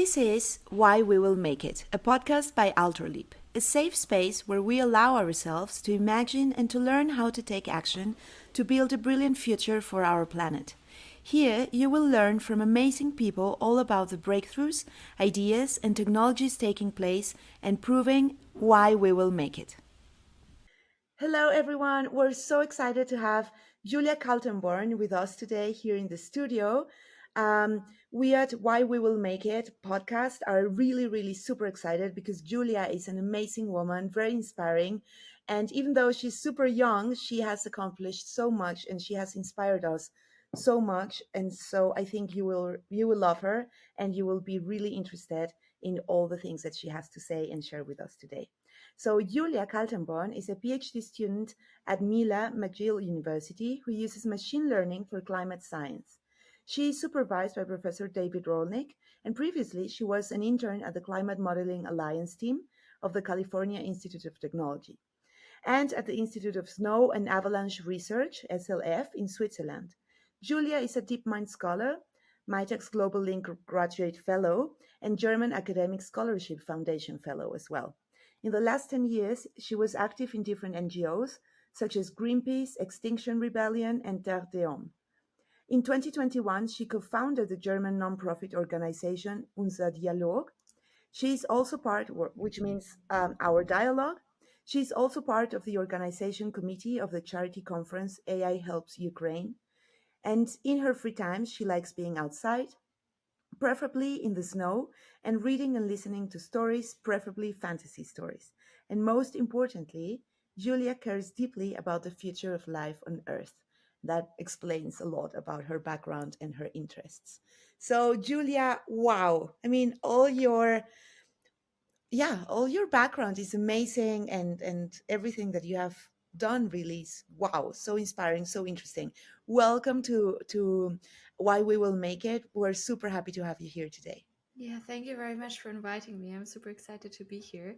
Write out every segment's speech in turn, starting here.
This is Why We Will Make It, a podcast by Alterleap, a safe space where we allow ourselves to imagine and to learn how to take action to build a brilliant future for our planet. Here, you will learn from amazing people all about the breakthroughs, ideas, and technologies taking place and proving why we will make it. Hello, everyone. We're so excited to have Julia Kaltenborn with us today here in the studio. We at Why We Will Make It podcast are really, really super excited because Julia is an amazing woman, very inspiring. And even though she's super young, she has accomplished so much and she has inspired us so much. And so I think you will love her and you will be really interested in all the things that she has to say and share with us today. So Julia Kaltenborn is a PhD student at Mila McGill University who uses machine learning for climate science. She is supervised by Professor David Rolnick, and previously she was an intern at the Climate Modeling Alliance team of the California Institute of Technology and at the Institute of Snow and Avalanche Research, SLF, in Switzerland. Julia is a DeepMind Scholar, MITEX Global Link Graduate Fellow, and German Academic Scholarship Foundation Fellow as well. In the last 10 years, she was active in different NGOs such as Greenpeace, Extinction Rebellion, and Terre des Hommes. In 2021, she co-founded the German nonprofit organization Unser Dialog. She is also part, which means our dialogue. She is also part of the organization committee of the charity conference AI Helps Ukraine. And in her free time, she likes being outside, preferably in the snow, and reading and listening to stories, preferably fantasy stories. And most importantly, Julia cares deeply about the future of life on Earth. That explains a lot about her background and her interests. So, Julia, wow. I mean, all your background is amazing and everything that you have done really is wow, so inspiring, so interesting. Welcome to Why We Will Make It. We're super happy to have you here today. Yeah, thank you very much for inviting me. I'm super excited to be here.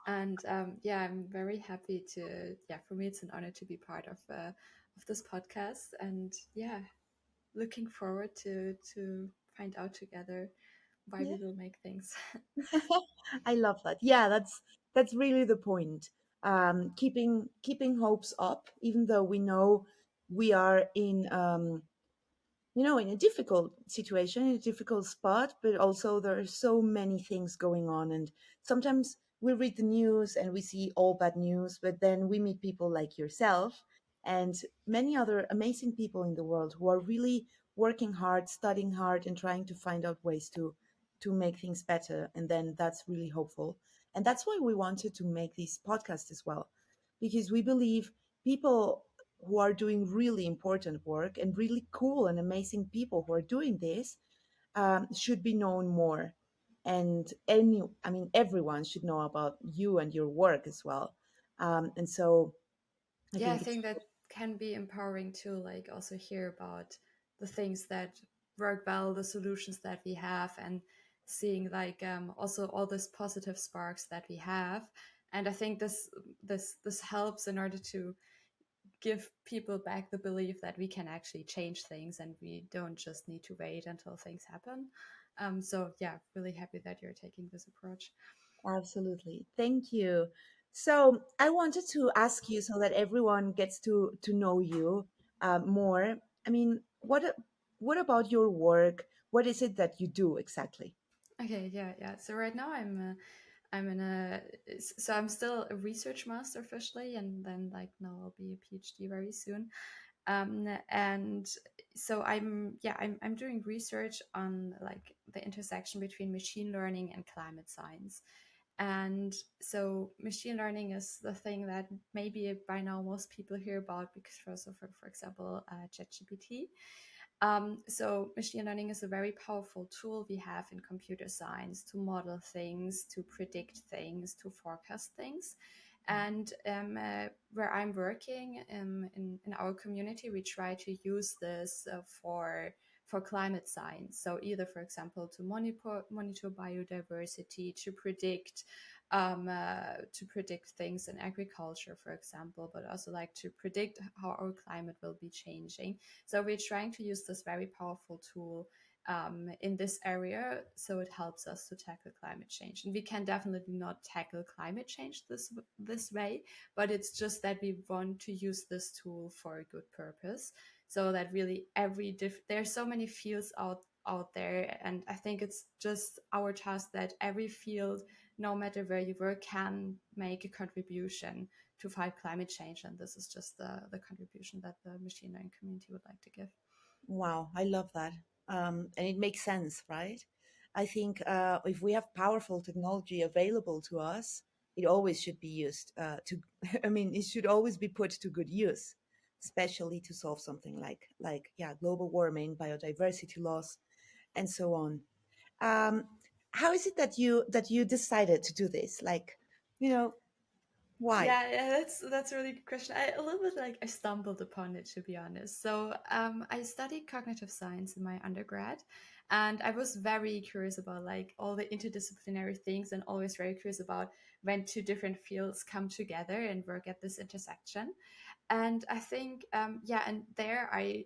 And yeah, I'm very happy to, for me, it's an honor to be part of this podcast. And yeah, looking forward to find out together why Yeah. we will make things. I love that. Yeah, that's really the point. Keeping hopes up, even though we know we are in a difficult situation, in a difficult spot, but also there are so many things going on. And sometimes we read the news and we see all bad news, but then we meet people like yourself and many other amazing people in the world who are really working hard, studying hard, and trying to find out ways to make things better. And then that's really hopeful. And that's why we wanted to make this podcast as well, because we believe people who are doing really important work and really cool and amazing people who are doing this should be known more. And everyone should know about you and your work as well. And so I Yeah, I think it's think that can be empowering to like also hear about the things that work well, the solutions that we have, and seeing like also all these positive sparks that we have. And I think this helps in order to give people back the belief that we can actually change things and we don't just need to wait until things happen. So yeah, really happy that you're taking this approach. absolutely. Thank you. So I wanted to ask you so that everyone gets to know you more. I mean, what about your work? What is it that you do exactly? Okay, yeah. So right now I'm in a so I'm still a research master officially, and then like now I'll be a PhD very soon. And so I'm doing research on like the intersection between machine learning and climate science. And so machine learning is the thing that maybe by now most people hear about because for example, ChatGPT. So machine learning is a very powerful tool we have in computer science to model things, to predict things, to forecast things. And where I'm working in our community, we try to use this for climate science. So either, for example, to monitor biodiversity, to predict things in agriculture, for example, but also like to predict how our climate will be changing. So we're trying to use this very powerful tool in this area, so it helps us to tackle climate change. And we can definitely not tackle climate change this way, but it's just that we want to use this tool for a good purpose, so that really there's so many fields out there, and I think it's just our task that every field, no matter where you work, can make a contribution to fight climate change. And this is just the contribution that the machine learning community would like to give. Wow, I love that. And it makes sense, right? I think if we have powerful technology available to us, it always should be used to, I mean, it should always be put to good use, especially to solve something yeah, global warming, biodiversity loss, and so on. Um, how is it that you decided to do this? Like, you know, why? Yeah, that's a really good question. A little bit like I stumbled upon it, to be honest. So I studied cognitive science in my undergrad, and I was very curious about like all the interdisciplinary things, and always very curious about when two different fields come together and work at this intersection. And I think yeah, and there I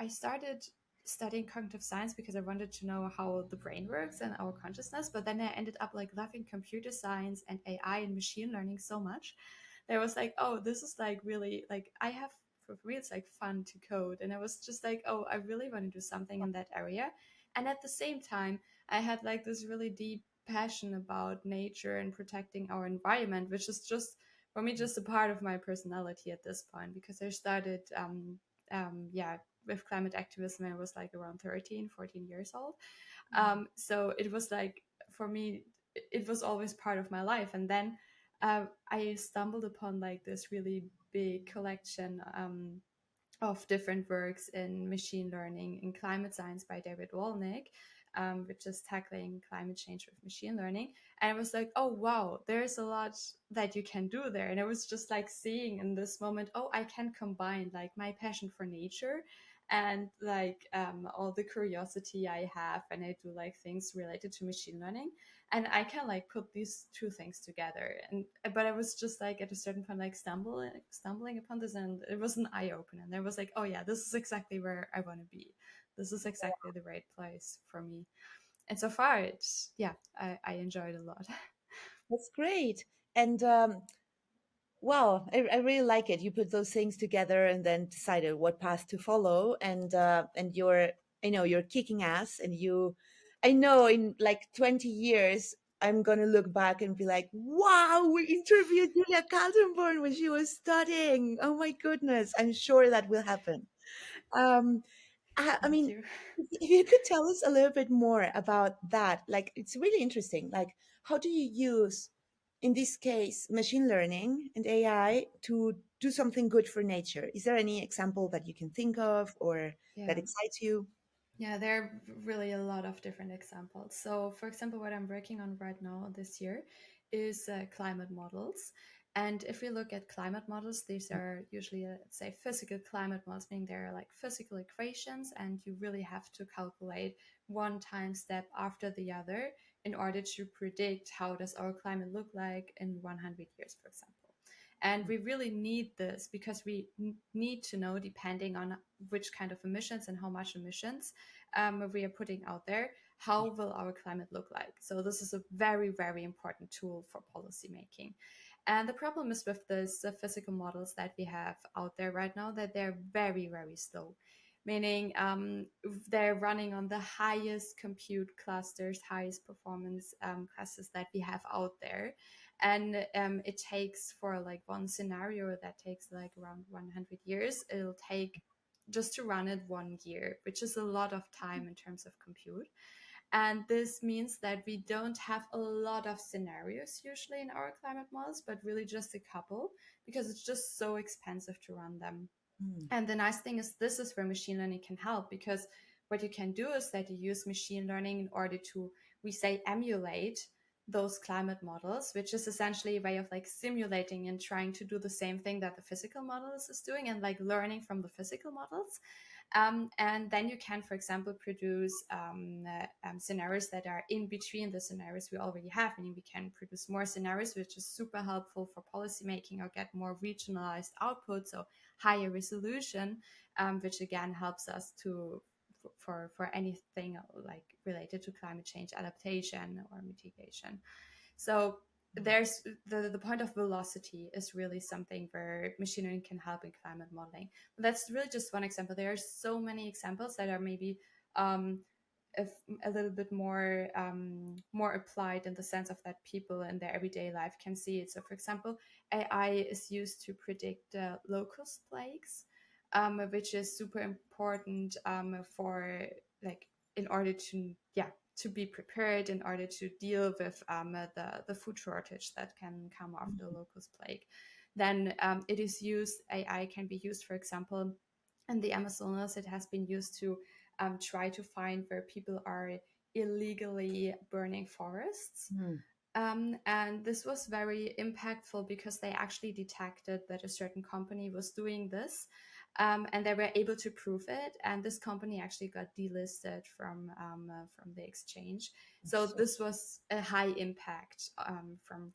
started studying cognitive science because I wanted to know how the brain works and our consciousness, but then I ended up like loving computer science and AI and machine learning so much that I was like, oh, this is like really like I have for real, it's like fun to code. And I was just like, oh, I really want to do something in that area. And at the same time, I had like this really deep passion about nature and protecting our environment, which is just for me just a part of my personality at this point, because I started yeah, with climate activism when I was like around 13, 14 years old. So it was like for me it was always part of my life. And then I stumbled upon like this really big collection of different works in machine learning and climate science by David Wolnick, which is tackling climate change with machine learning. And I was like, oh, wow, there's a lot that you can do there. And I was just like seeing in this moment, oh, I can combine like my passion for nature and like all the curiosity I have, and I do like things related to machine learning, and I can like put these two things together. And but I was just like at a certain point like stumbling upon this, and it was an eye opener, and I was like, oh yeah, this is exactly where I want to be. This is exactly the right place for me. And so far it's yeah, I enjoyed a lot. That's great. And well, I really like it. You put those things together and then decided what path to follow, and you're, I know you're kicking ass, and you, I know in like 20 years I'm gonna look back and be like, wow, we interviewed Julia Kaltenborn when she was studying. Oh my goodness, I'm sure that will happen. Um, I Thank mean, you. if you could tell us a little bit more about that, like it's really interesting. Like, how do you use, in this case, machine learning and AI to do something good for nature? Is there any example that you can think of or that Yeah. excites you? Yeah, there are really a lot of different examples. So, for example, what I'm working on right now this year is climate models. And if we look at climate models, these are usually, let's say, physical climate models, meaning they're like physical equations, and you really have to calculate one time step after the other in order to predict how does our climate look like in 100 years, for example. And we really need this because we need to know, depending on which kind of emissions and how much emissions we are putting out there, how will our climate look like. So this is a very, very important tool for policy making. And the problem is with this physical models that we have out there right now, that they're very, very slow, meaning they're running on the highest compute clusters, highest performance clusters that we have out there. And it takes, for like one scenario that takes like around 100 years, it'll take just to run it 1 year, which is a lot of time in terms of compute. And this means that we don't have a lot of scenarios usually in our climate models, but really just a couple, because it's just so expensive to run them. Mm, And the nice thing is, this is where machine learning can help, because what you can do is that you use machine learning in order to, we say, emulate those climate models, which is essentially a way of like simulating and trying to do the same thing that the physical models is doing, and like learning from the physical models. And then you can, for example, produce scenarios that are in between the scenarios we already have, meaning we can produce more scenarios, which is super helpful for policymaking, or get more regionalized output, so higher resolution, which again helps us to for anything like related to climate change adaptation or mitigation. So there's the point of velocity is really something where machine learning can help in climate modeling. But that's really just one example. There are so many examples that are maybe um, a, a little bit more applied in the sense of that people in their everyday life can see it. So, for example, AI is used to predict locust plagues, which is super important for like in order to to be prepared in order to deal with the food shortage that can come after the locust plague. Then it is used, AI can be used, for example, in the Amazonas. It has been used to try to find where people are illegally burning forests. Mm. And this was very impactful because they actually detected that a certain company was doing this, and they were able to prove it. And this company actually got delisted from the exchange. So So, this was a high impact from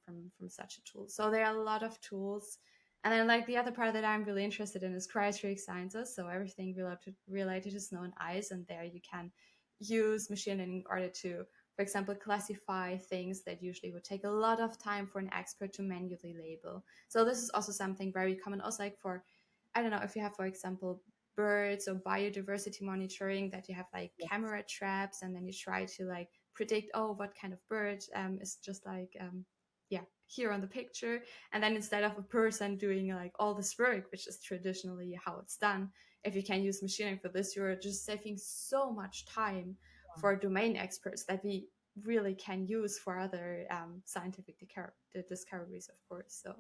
such a tool. So there are a lot of tools. And then, like the other part that I'm really interested in is cryospheric sciences. So everything related to snow and ice, and there you can use machine learning in order to, for example, classify things that usually would take a lot of time for an expert to manually label. So this is also something very common. Also, like for, I don't know, if you have, for example, birds or biodiversity monitoring, that you have like yes. camera traps, and then you try to like predict, oh, what kind of bird is just like here on the picture. And then instead of a person doing like all this work, which is traditionally how it's done, if you can use machine learning for this, you're just saving so much time for domain experts that we really can use for other scientific discoveries, of course. So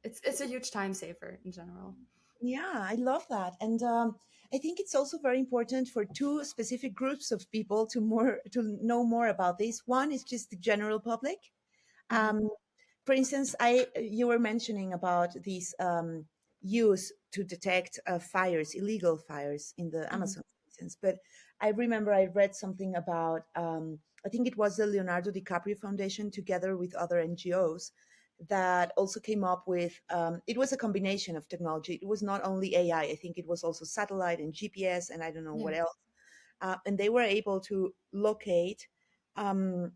it's a huge time saver in general. Yeah, I love that. And I think it's also very important for two specific groups of people to know more about this. One is just the general public. Hmm. Um, for instance, I you were mentioning about these use to detect fires, illegal fires in the Hmm. Amazon, for instance. But I remember I read something about I think it was the Leonardo DiCaprio Foundation together with other NGOs that also came up with it was a combination of technology. It was not only AI. I think it was also satellite and GPS and I don't know Yeah. what else. And they were able to locate um,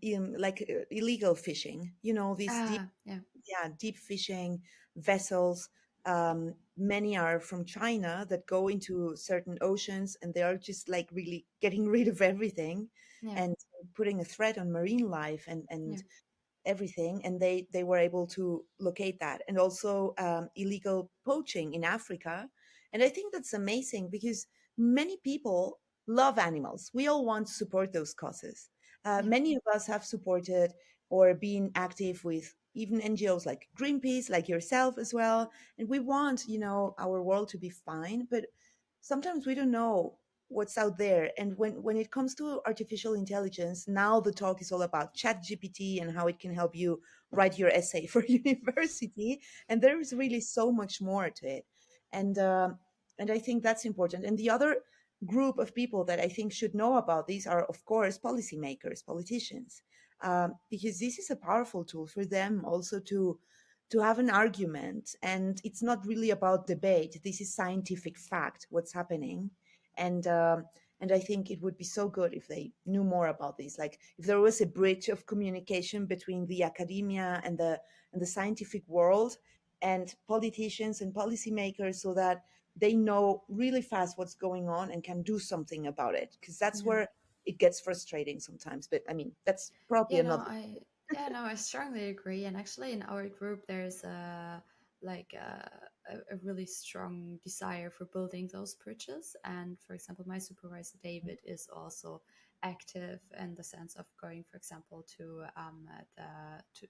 illegal fishing. You know, these deep, Ah, yeah. yeah, deep fishing vessels. Many are from China that go into certain oceans, and they are just like really getting rid of everything Yeah. and putting a threat on marine life Yeah. and everything, and they were able to locate that, and also illegal poaching in Africa. And I think that's amazing because many people love animals. We all want to support those causes. Yeah. Many of us have supported or been active with even NGOs like Greenpeace, like yourself as well, and we want, you know, our world to be fine, but sometimes we don't know what's out there. And when it comes to artificial intelligence, now the talk is all about chat gpt and how it can help you write your essay for university, and there is really so much more to it. And I think that's important. And the other group of people that I think should know about these are, of course, policymakers, politicians, because this is a powerful tool for them also to have an argument. And it's not really about debate. This is scientific fact, what's happening. And I think it would be so good if they knew more about this. Like if there was a bridge of communication between the academia and the scientific world and politicians and policymakers, so that they know really fast what's going on and can do something about it. Because that's Yeah. where it gets frustrating sometimes. But I mean, that's probably Yeah, no, another. I yeah, no, I strongly agree. And actually, in our group, there's a really strong desire for building those bridges. And for example, my supervisor David is also active in the sense of going, for example, to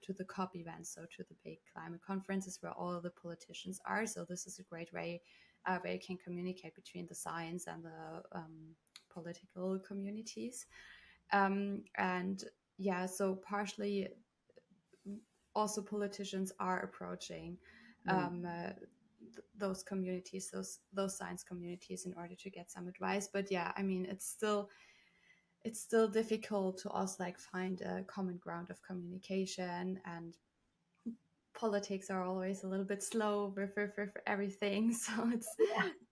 to the COP events, so to the big climate conferences where all the politicians are. So this is a great way where you can communicate between the science and the political communities. And yeah, so partially also politicians are approaching Mm. those communities, those science communities, in order to get some advice. But yeah, I mean, it's still difficult to also like find a common ground of communication, and politics are always a little bit slow for everything. So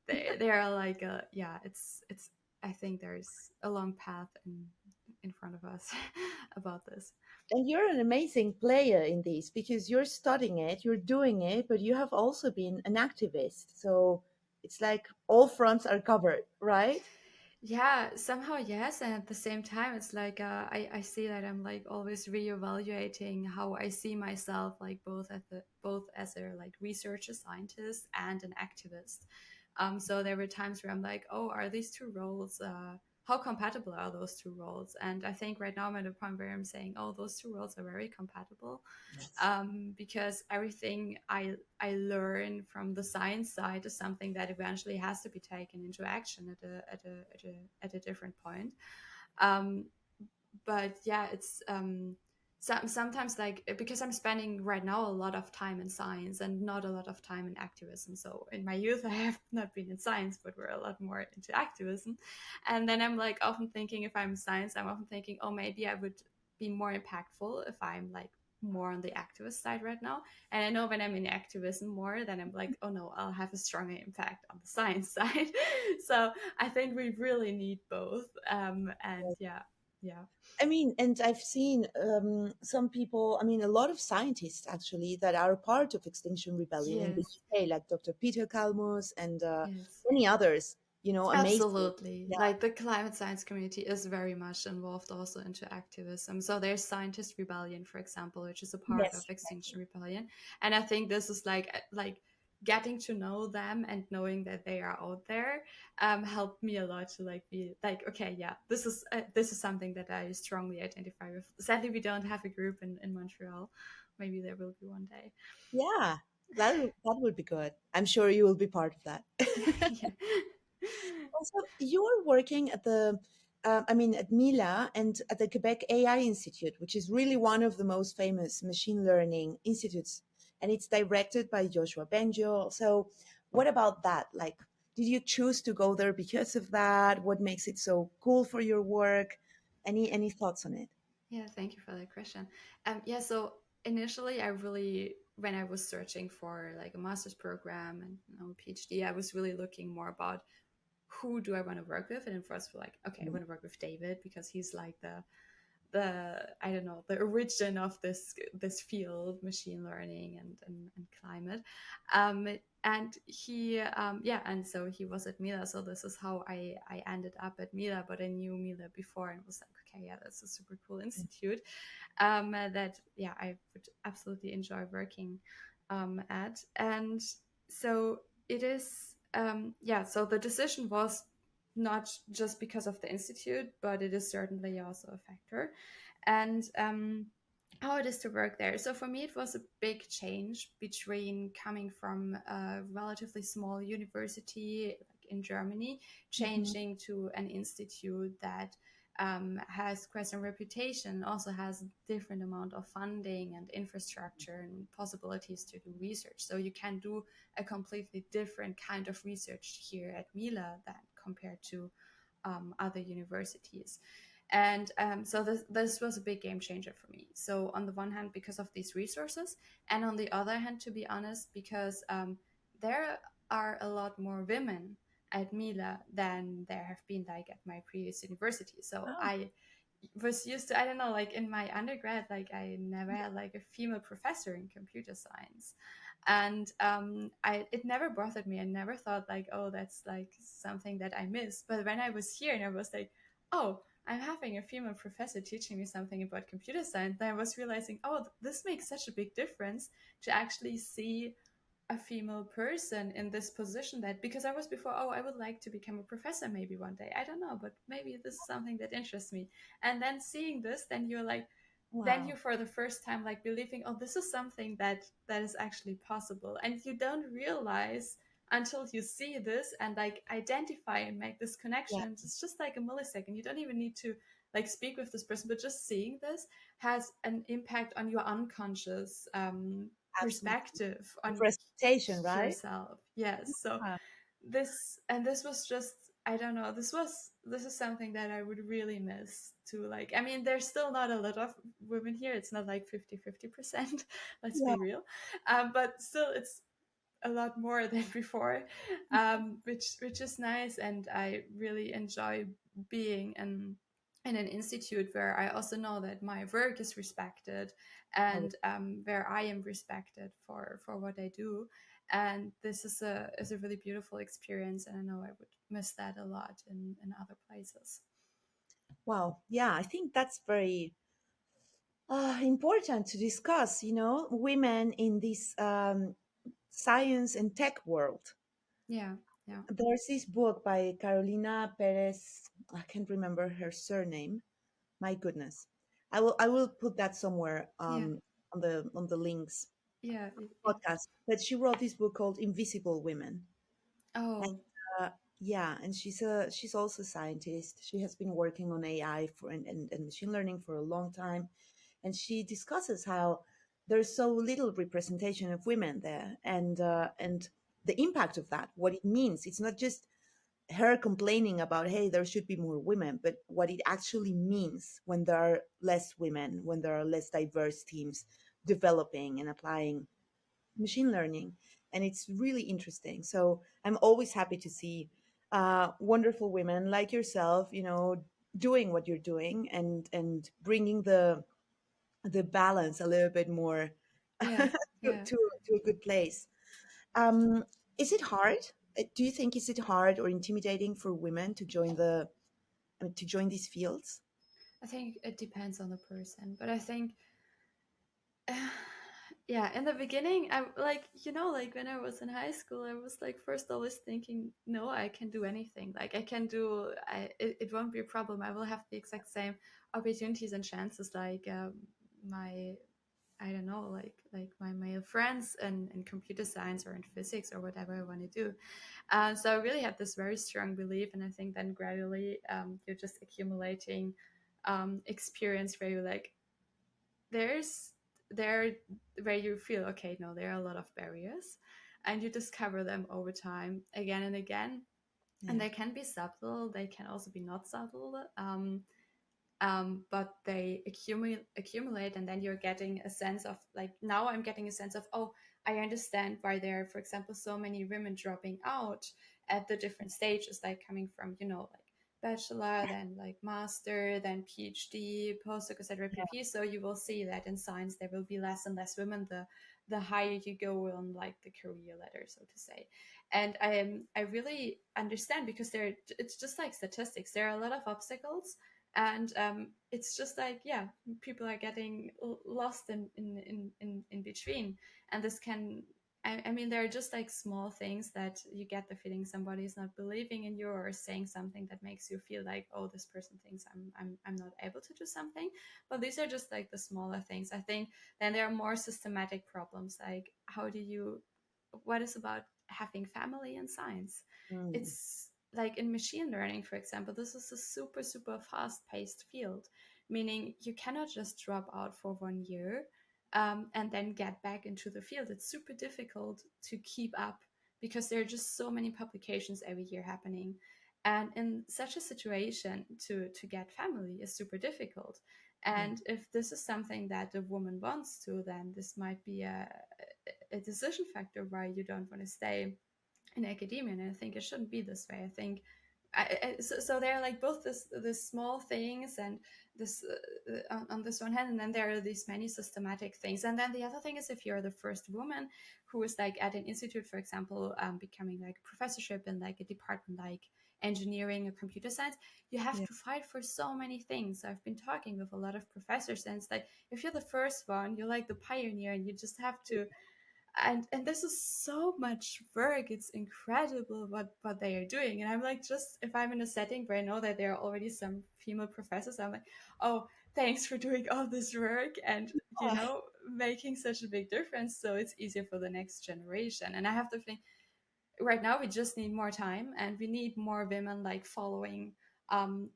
they are like yeah, it's I think there's a long path in front of us about this. And you're an amazing player in this because you're studying it, you're doing it, but you have also been an activist. So it's like all fronts are covered, right? Yeah, somehow yes, and at the same time, it's like I see that I'm like always reevaluating how I see myself, like both as a like researcher, scientist, and an activist. So there were times where I'm like, oh, are these two roles? How compatible are those two roles? And I think right now I'm at a point where I'm saying, oh, those two roles are very compatible, because everything I learn from the science side is something that eventually has to be taken into action at a different point. Um, but yeah, it's sometimes like because I'm spending right now a lot of time in science and not a lot of time in activism. So in my youth, I have not been in science, but we're a lot more into activism. And then I'm like often thinking, if I'm in science, I'm often thinking, oh, maybe I would be more impactful if I'm like more on the activist side right now. And I know when I'm in activism more, then I'm like, oh no, I'll have a stronger impact on the science side. So I think we really need both. And yeah, yeah. I mean, and I've seen some people, I mean, a lot of scientists actually that are part of Extinction Rebellion in the Yes, UK, like Dr. Peter Kalmus and yes. many others, you know, amazing. Absolutely. Yeah. Like the climate science community is very much involved also into activism. So there's Scientist Rebellion, for example, which is a part of Yes, Extinction exactly. Rebellion. And I think this is like getting to know them and knowing that they are out there helped me a lot to like be like, okay, yeah, this is something that I strongly identify with. Sadly, we don't have a group in Montreal. Maybe there will be one day. Yeah, that would be good. I'm sure you will be part of that. Yeah. Also, you're working at I mean, at Mila and at the Quebec AI Institute, which is really one of the most famous machine learning institutes, and it's directed by Joshua Benjo. So, what about that? Like, did you choose to go there because of that? What makes it so cool for your work? Any thoughts on it? Yeah, thank you for that question. Yeah, so initially, I really, when I was searching for like a master's program and a PhD, I was really looking more about who do I want to work with, and then first, for like, okay, I want to work with David because he's like the I don't know, the origin of this field, machine learning and climate. um and he yeah, and so he was at Mila, so this is how I ended up at Mila, but I knew Mila before and was like, okay, yeah, that's a super cool institute that yeah, I would absolutely enjoy working at. And so it is yeah, so the decision was not just because of the institute, but it is certainly also a factor. And how it is to work there. So for me, it was a big change between coming from a relatively small university like in Germany, Mhm. changing to an institute that has quite some reputation, also has different amount of funding and infrastructure and possibilities to do research. So you can do a completely different kind of research here at Mila than compared to other universities. And so this was a big game changer for me. So on the one hand, because of these resources, and on the other hand, to be honest, because there are a lot more women at Mila than there have been like at my previous university. So Oh, I was used to, I don't know, like in my undergrad, like I never had like a female professor in computer science. And it never bothered me. I never thought like, oh, that's like something that I miss. But when I was here and I was like, oh, I'm having a female professor teaching me something about computer science, then I was realizing, oh, this makes such a big difference to actually see a female person in this position, that because I was before, oh, I would like to become a professor maybe one day. I don't know, but maybe this is something that interests me. And then seeing this, then you're like, then you wow. for the first time like believing, oh, this is something that is actually possible. And you don't realize until you see this and like identify and make this Yeah, connection. It's just like a millisecond. You don't even need to like speak with this person, but just seeing this has an impact on your unconscious absolutely. perspective Of on representation, right? yourself. Yes. So Yeah. this was just, I don't know, this is something that I would really miss to like, I mean, there's still not a lot of women here. It's not like 50-50%. Let's Yeah. be real. But still, it's a lot more than before, which is nice, and I really enjoy being in an institute where I also know that my work is respected, Oh, and where I am respected for what I do. And this is a really beautiful experience, and I know I would miss that a lot in other places. wow. Yeah, I think that's very important to discuss, women in this science and tech world. Yeah, yeah, There's this book by Carolina Perez. I can't remember her surname. My goodness. I will put that somewhere yeah, on the links yeah. It's podcast. But she wrote this book called Invisible Women. And, oh yeah, and she's also a scientist. She has been working on AI and machine learning for a long time, and she discusses how there's so little representation of women there, and the impact of that, what it means. It's not just her complaining about, hey, there should be more women, but what it actually means when there are less women, when there are less diverse teams developing and applying machine learning. And it's really interesting. So I'm always happy to see wonderful women like yourself, doing what you're doing, and bringing the balance a little bit more yeah, to, yeah. to a good place. um, is it hard? Do you think, is it hard or intimidating for women to join to join these fields? I think it depends on the person, but I think yeah, in the beginning, I like, like when I was in high school, I was like first always thinking, no, I can do anything. Like I can do, it won't be a problem. I will have the exact same opportunities and chances like my, I don't know, like my male friends in computer science or in physics or whatever I want to do. So I really had this very strong belief, and I think then gradually you're just accumulating experience where you're like, there's there where you feel okay, no, there are a lot of barriers, and you discover them over time again and again, and Yeah, they can be subtle, they can also be not subtle, but they accumulate, and then you're getting a sense of, like, now I'm getting a sense of, oh, I understand why there are, for example, so many women dropping out at the different stages, like coming from, like bachelor, then like master, then PhD, postdoc, etc., yeah, pp. So you will see that in science there will be less and less women the higher you go on, like the career ladder, so to say. And I really understand, because it's just like statistics, there are a lot of obstacles, and it's just like, yeah, people are getting lost in between, and this can, I mean, there are just like small things that you get the feeling somebody is not believing in you, or saying something that makes you feel like, oh, this person thinks I'm not able to do something. But these are just like the smaller things, I think. Then there are more systematic problems, like how do you, what is about having family in science? mm, It's like in machine learning, for example, this is a super, super fast paced field, meaning you cannot just drop out for 1 year and then get back into the field. It's super difficult to keep up, because there are just so many publications every year happening. And in such a situation, to get family is super difficult. yeah, And if this is something that a woman wants to, then this might be a decision factor why you don't want to stay in academia. And I think it shouldn't be this way. I think so there are like both this small things, and this on this one hand, and then there are these many systematic things. And then the other thing is, if you're the first woman who is like at an institute, for example, becoming like a professorship in like a department like engineering or computer science, you have yeah. to fight for so many things. So I've been talking with a lot of professors, and it's like, if you're the first one, you're like the pioneer, and you just have to, and this is so much work. It's incredible what they are doing. And I'm like, just if I'm in a setting where I know that there are already some female professors, I'm like, oh, thanks for doing all this work, and Oh, making such a big difference, so it's easier for the next generation. And I have to think, right now we just need more time, and we need more women like following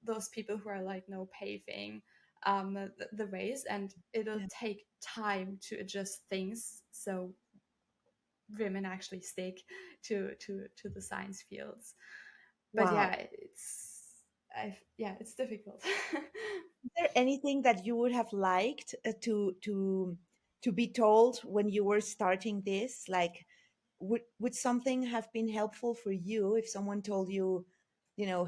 those people who are like, no, paving the ways, and it'll yeah. take time to adjust things, so women actually stick to the science fields. But yeah, Wow. it's difficult. Is there anything that you would have liked to be told when you were starting this? Like, would something have been helpful for you if someone told you,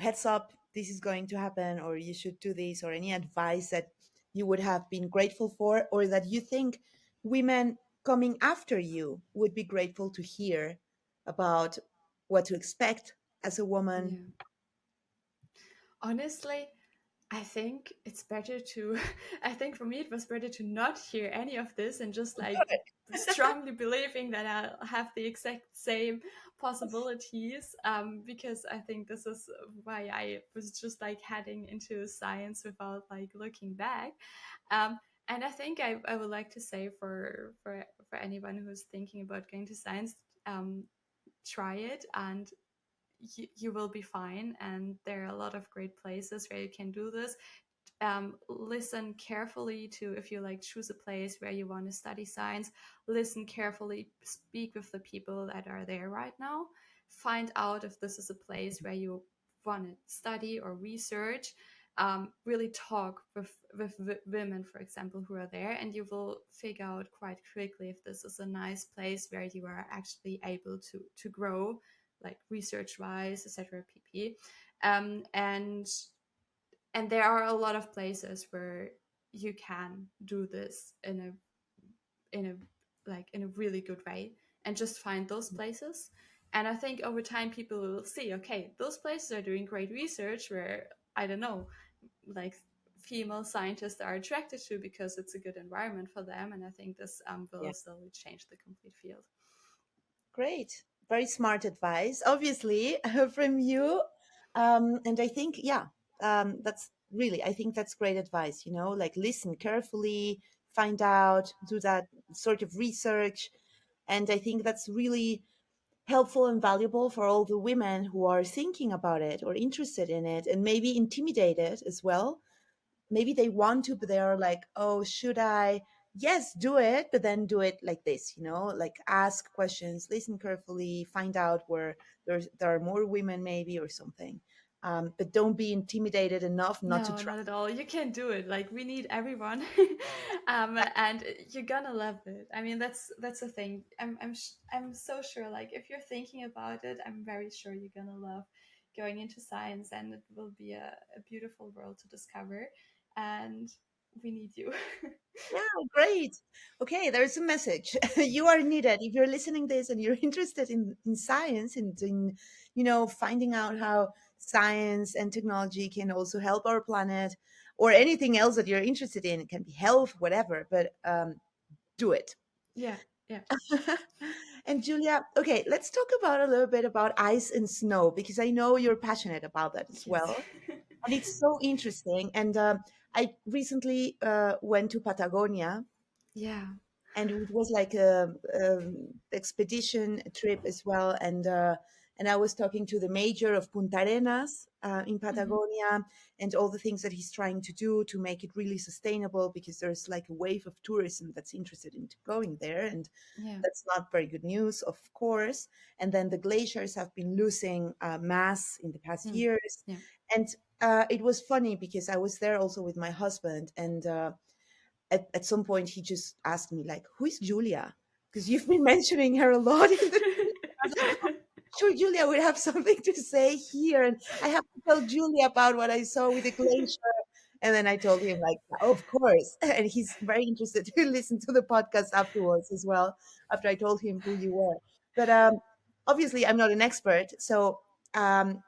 heads up, this is going to happen, or you should do this, or any advice that you would have been grateful for, or that you think women coming after you would be grateful to hear about what to expect as a woman? Yeah. Honestly, I think it's better to, I think for me, it was better to not hear any of this and just like strongly believing that I'll have the exact same possibilities. Because I think this is why I was just like heading into science without like looking back. Um, and I think I would like to say for anyone who's thinking about going to science, um, try it and you will be fine. And there are a lot of great places where you can do this. Listen carefully to, if you like choose a place where you want to study science, listen carefully, speak with the people that are there right now, find out if this is a place where you want to study or research. Really talk with women, for example, who are there, and you will figure out quite quickly if this is a nice place where you are actually able to grow, like research wise, etc. pp. And there are a lot of places where you can do this in a in a really good way, and just find those places. And I think over time people will see, okay, those places are doing great research where, I don't know, like female scientists are attracted to, because it's a good environment for them. And I think this Yeah. will slowly change the complete field. Great. Very smart advice, obviously, from you. And I think, yeah, I think that's great advice, like listen carefully, find out, do that sort of research. And I think that's really helpful and valuable for all the women who are thinking about it or interested in it and maybe intimidated as well. Maybe they want to, but they are like, oh, should I? Yes, do it, but then do it like this, like ask questions, listen carefully, find out where there are more women maybe or something. But don't be intimidated enough not to No, try. not at all. You can do it. Like we need everyone, and you're gonna love it. I mean, that's the thing. I'm so sure. Like if you're thinking about it, I'm very sure you're gonna love going into science, and it will be a beautiful world to discover. And we need you. Yeah, great. Okay, there's a message. You are needed. If you're listening this and you're interested in science and in, finding out how science and technology can also help our planet or anything else that you're interested in, it can be health, whatever, but do it. Yeah, yeah, And Julia, okay, let's talk about a little bit about ice and snow because I know you're passionate about that as yes, well. And it's so interesting. And I recently went to Patagonia, yeah. and it was like a expedition trip as well. And I was talking to the major of Punta Arenas in Hmm. Patagonia, and all the things that he's trying to do to make it really sustainable, because there's like a wave of tourism that's interested in going there, and Yeah. that's not very good news, of course. And then the glaciers have been losing mass in the past Mm. years, Yeah. and it was funny because I was there also with my husband, and at some point he just asked me like, who is Julia, because you've been mentioning her a lot in the I was like, oh, sure, Julia would have something to say here, and I have to tell Julia about what I saw with the glacier. And then I told him like, "Oh, of course," and he's very interested to listen to the podcast afterwards as well, after I told him who you were. But obviously I'm not an expert, so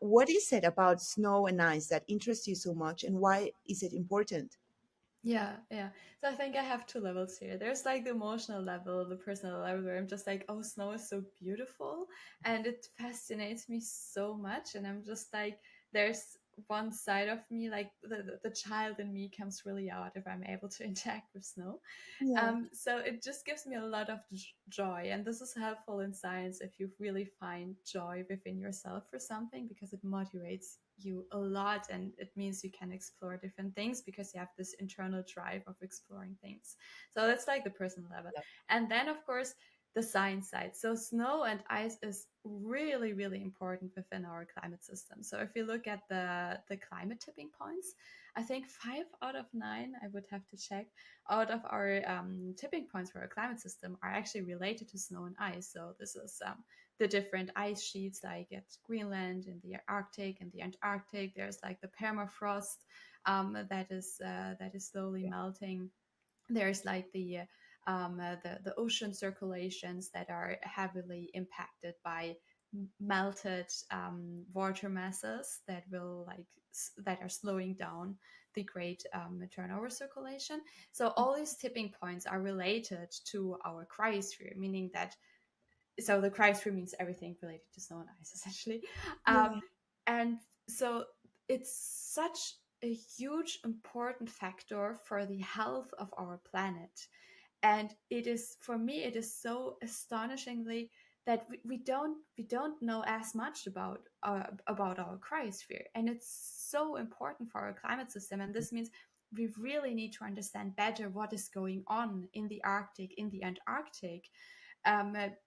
what is it about snow and ice that interests you so much, and why is it important? Yeah, yeah. So I think I have two levels here. There's like the emotional level, the personal level, where I'm just like, oh, snow is so beautiful and it fascinates me so much. And I'm just like, there's one side of me, like the child in me comes really out if I'm able to interact with snow. Yeah. So it just gives me a lot of joy. And this is helpful in science if you really find joy within yourself for something, because it motivates you a lot, and it means you can explore different things because you have this internal drive of exploring things. So that's like the personal level. And then, of course, the science side. So snow and ice is really, really important within our climate system. So if you look at the climate tipping points, I think 5 out of 9, I would have to check, out of our tipping points for our climate system are actually related to snow and ice. So this is the different ice sheets, like at Greenland, in the Arctic, and the Antarctic. There's like the permafrost that is slowly melting. There's like the ocean circulations that are heavily impacted by melted water masses that will that are slowing down the great turnover circulation. So all these tipping points are related to our cryosphere, meaning that, so the cryosphere means everything related to snow and ice, essentially. um, Yeah. and so it's such a huge important factor for the health of our planet. And it is, for me, it is so astonishingly that we don't know as much about our cryosphere, and it's so important for our climate system. And this means we really need to understand better what is going on in the Arctic, in the Antarctic,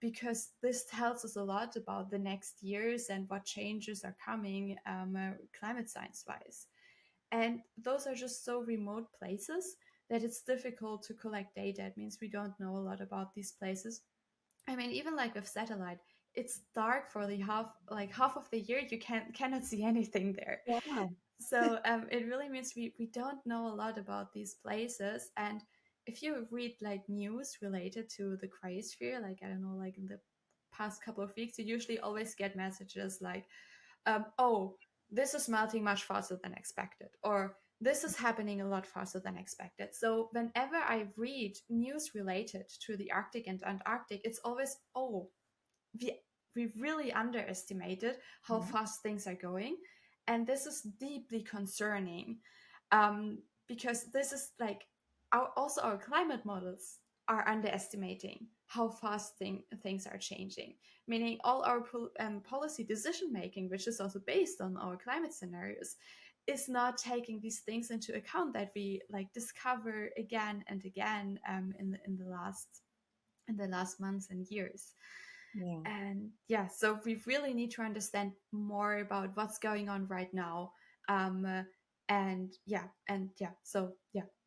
because this tells us a lot about the next years and what changes are coming, climate science wise. And those are just so remote places that it's difficult to collect data. It means we don't know a lot about these places. I mean, even like with satellite, it's dark for the half of the year. You cannot see anything there. Wow. So it really means we don't know a lot about these places. And if you read like news related to the cryosphere, like I don't know, like in the past couple of weeks, you usually always get messages like, oh, this is melting much faster than expected, or this is happening a lot faster than expected. So whenever I read news related to the Arctic and Antarctic, it's always, oh, we we really underestimated how Yeah. fast things are going, and this is deeply concerning, because this is like also our climate models are underestimating how fast things are changing, meaning all our policy decision making, which is also based on our climate scenarios, is not taking these things into account that we like discover again and again, in the last months and years. Yeah. And yeah, so we really need to understand more about what's going on right now. So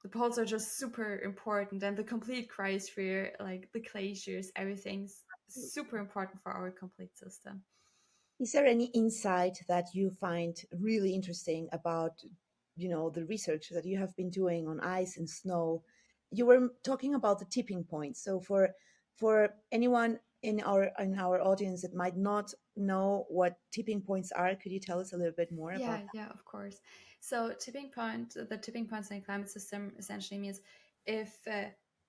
the poles are just super important, and the complete cryosphere, like the glaciers, everything's super important for our complete system. Is there any insight that you find really interesting about, the research that you have been doing on ice and snow? You were talking about the tipping point. So for anyone in our audience that might not know what tipping points are, could you tell us a little bit more Yeah, about that? yeah, of course. So the tipping points in the climate system essentially means if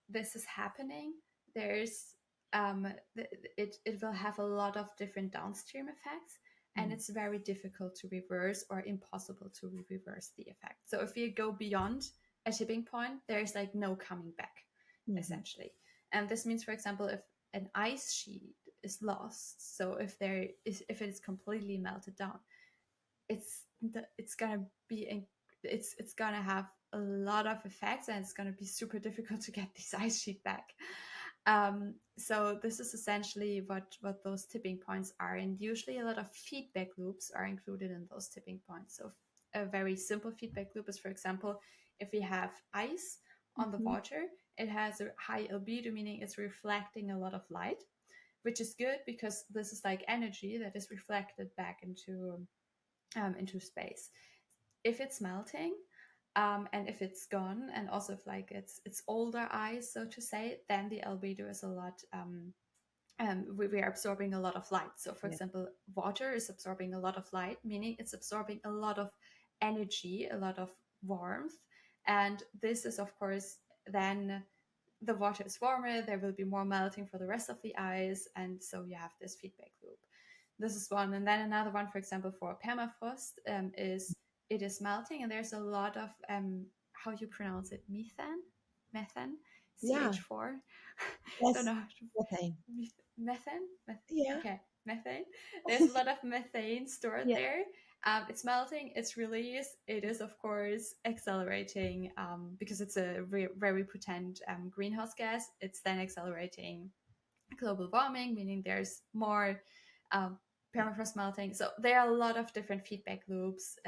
this is happening, there's it will have a lot of different downstream effects, and Mm. it's very difficult to reverse or impossible to reverse the effect. So if you go beyond a tipping point, there's like no coming back, Mhm. essentially. And this means, for example, if an ice sheet is lost, so if it is completely melted down, it's gonna be it's gonna have a lot of effects, and it's gonna be super difficult to get this ice sheet back. So this is essentially what those tipping points are, and usually a lot of feedback loops are included in those tipping points. So a very simple feedback loop is, for example, if we have ice on the Mhm. water, it has a high albedo, meaning it's reflecting a lot of light, which is good because this is like energy that is reflected back into space. If it's melting, and if it's gone, and also if like it's older ice, so to say, then the albedo is a lot. We are absorbing a lot of light. So, for Yeah. example, water is absorbing a lot of light, meaning it's absorbing a lot of energy, a lot of warmth, and this is, of course, then the water is warmer. There will be more melting for the rest of the ice, and so you have this feedback loop. This is one. And then another one, for example, for permafrost, is it is melting, and there's a lot of how you pronounce it, methane, Yeah. CH4. Don't Yes. know Methane. methane. Yeah. Okay, methane. There's a lot of methane stored Yeah. there. It's melting, it's released. It is, of course, accelerating, because it's a very potent greenhouse gas. It's then accelerating global warming, meaning there's more um, Yeah. permafrost melting. So there are a lot of different feedback loops,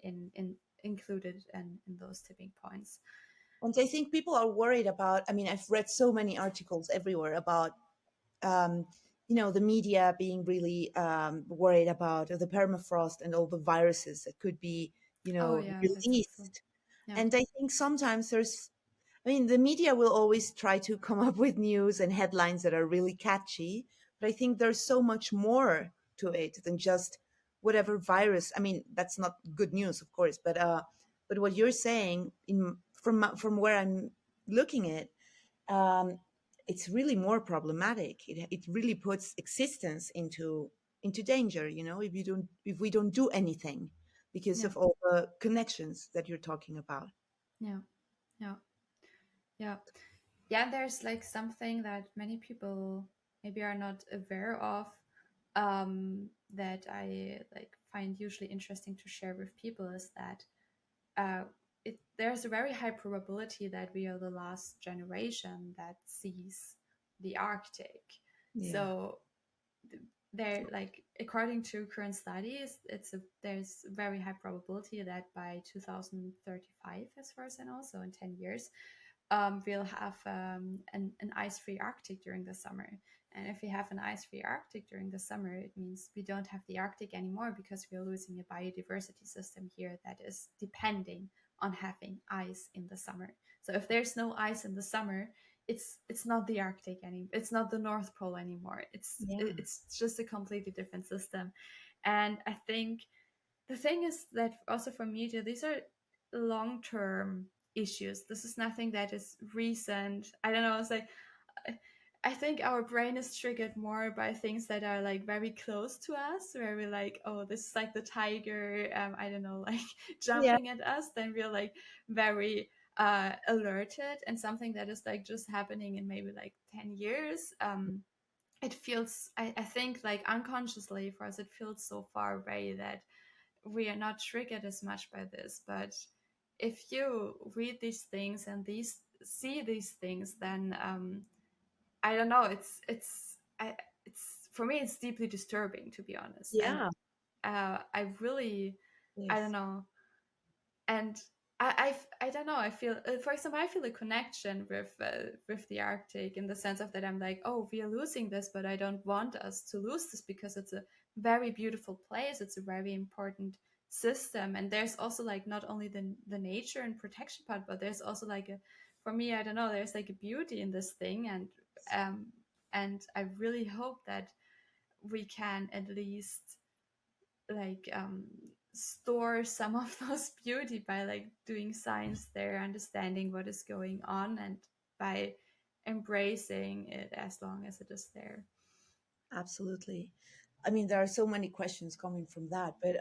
in included in those tipping points. And I think people are worried about, I mean, I've read so many articles everywhere about, um, the media being really worried about the permafrost and all the viruses that could be, Oh yeah, that's also, released. yeah, And I think sometimes I mean, the media will always try to come up with news and headlines that are really catchy, but I think there's so much more to it than just whatever virus. I mean, that's not good news, of course, but what you're saying from where I'm looking at, um, it's really more problematic. It really puts existence into danger. If we don't do anything because yeah, of all the connections that you're talking about. yeah, yeah, yeah. Yeah, there's like something that many people maybe are not aware of, that I like find usually interesting to share with people is that uh, there's a very high probability that we are the last generation that sees the Arctic. Yeah. So there, like according to current studies, there's a very high probability that by 2035, as far as I know, so in 10 years, we'll have an ice-free Arctic during the summer. And if we have an ice-free Arctic during the summer, it means we don't have the Arctic anymore because we're losing a biodiversity system here that is depending on having ice in the summer. So if there's no ice in the summer, it's not the Arctic anymore. It's not the North Pole anymore. Yeah. It's just a completely different system. And I think the thing is that also for media, these are long term issues. This is nothing that is recent. I don't know. It's like I think our brain is triggered more by things that are like very close to us, where we're like, oh, this is like the tiger, I don't know, like Yeah. jumping at us. Then we're like very alerted, and something that is like just happening in maybe like 10 years. It feels, I think, like unconsciously for us, it feels so far away that we are not triggered as much by this. But if you read these things and these see these things, then I don't know. It's for me, it's deeply disturbing, to be honest. And Yeah. I really, I don't Yes. know. And I don't know. I feel, for example, I feel a connection with the Arctic in the sense of that I'm like, oh, we are losing this, but I don't want us to lose this because it's a very beautiful place. It's a very important system, and there's also like not only the nature and protection part, but there's also like a, for me, I don't know, there's like a beauty in this thing, um and I really hope that we can at least like store some of those beauty by like doing science there, understanding what is going on, and by embracing it as long as it is there. Absolutely. I mean, there are so many questions coming from that, but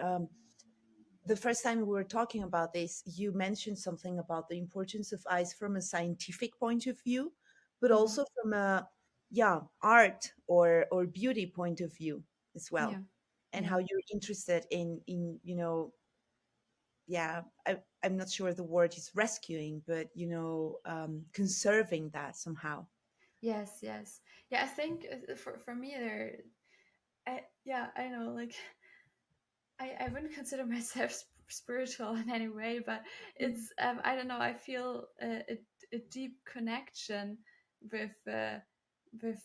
the first time we were talking about this, you mentioned something about the importance of ice from a scientific point of view, but Hmm. also from a, yeah, art or beauty point of view as Yeah, well, and yeah. how you're interested in yeah, I'm not sure the word is rescuing, but conserving that somehow. Yes, yes. Yeah, I think for me there, yeah, I know, like I wouldn't consider myself spiritual in any way, but Mm. it's I don't know. I feel a deep connection with uh, with